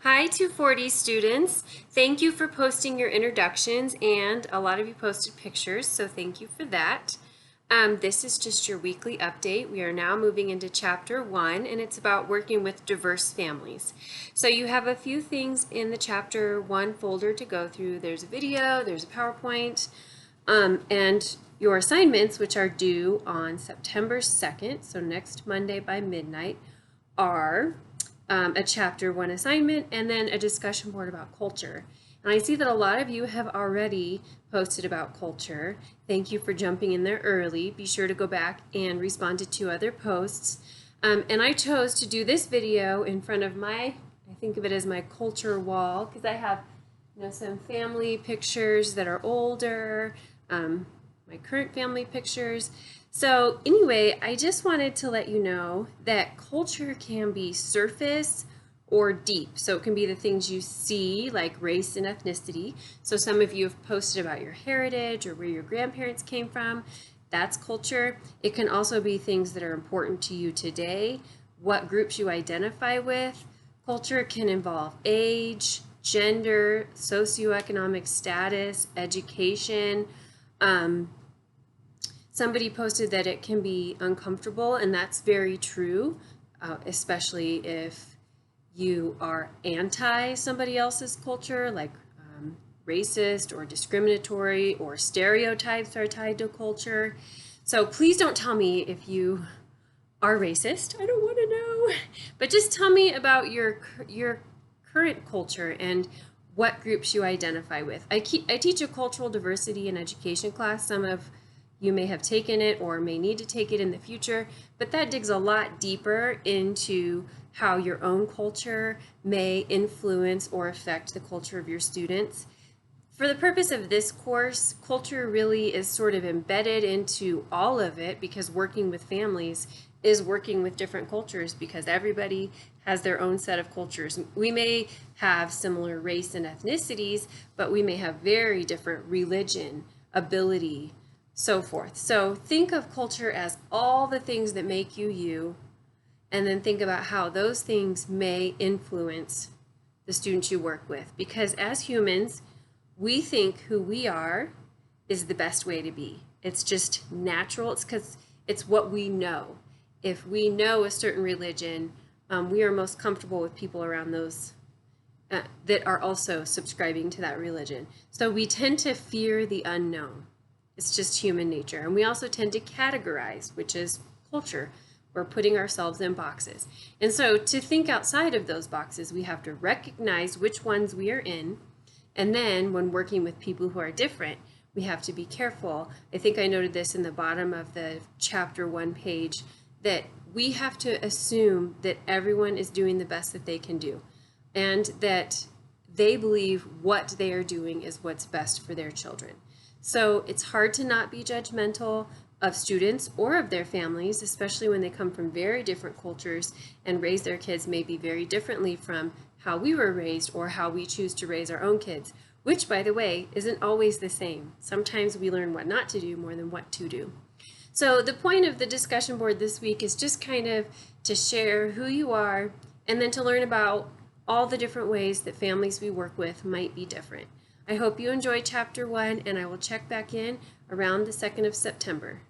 Hi 240 students. Thank you for posting your introductions, and a lot of you posted pictures, so thank you for that. This is just your weekly update. We are now moving into chapter 1, and it's about working with diverse families. So you have a few things in the chapter 1 folder to go through. There's a video, there's a PowerPoint, and your assignments, which are due on September 2nd, so next Monday by midnight, are a chapter 1 assignment and then a discussion board about culture. And I see that a lot of you have already posted about culture. Thank you for jumping in there early. Be sure to go back and respond to 2 other posts. And I chose to do this video in front of I think of it as my culture wall, because I have some family pictures that are older, my current family pictures. So anyway, I just wanted to let you know that culture can be surface or deep. So it can be the things you see, like race and ethnicity. So some of you have posted about your heritage or where your grandparents came from. That's culture. It can also be things that are important to you today, what groups you identify with. Culture can involve age, gender, socioeconomic status, education. Somebody posted that it can be uncomfortable, and that's very true, especially if you are anti somebody else's culture, like racist or discriminatory, or stereotypes are tied to culture. So please don't tell me if you are racist. I don't want to know. But just tell me about your current culture and what groups you identify with. I teach a cultural diversity and education class. Some of you may have taken it or may need to take it in the future, but that digs a lot deeper into how your own culture may influence or affect the culture of your students. For the purpose of this course, culture really is sort of embedded into all of it, because working with families is working with different cultures, because everybody has their own set of cultures. We may have similar race and ethnicities, but we may have very different religion, ability, so forth. So think of culture as all the things that make you you, and then think about how those things may influence the students you work with. Because as humans, we think who we are is the best way to be. It's just natural. It's because it's what we know. If we know a certain religion, we are most comfortable with people around those that are also subscribing to that religion. So we tend to fear the unknown. It's just human nature. And we also tend to categorize, which is culture. We're putting ourselves in boxes. And so to think outside of those boxes, we have to recognize which ones we are in. And then when working with people who are different, we have to be careful. I think I noted this in the bottom of the chapter 1 page, that we have to assume that everyone is doing the best that they can do, and that they believe what they are doing is what's best for their children. So it's hard to not be judgmental of students or of their families, especially when they come from very different cultures and raise their kids maybe very differently from how we were raised or how we choose to raise our own kids, which, by the way, isn't always the same. Sometimes we learn what not to do more than what to do. So the point of the discussion board this week is just kind of to share who you are, and then to learn about all the different ways that families we work with might be different. I hope you enjoyed chapter 1, and I will check back in around the 2nd of September.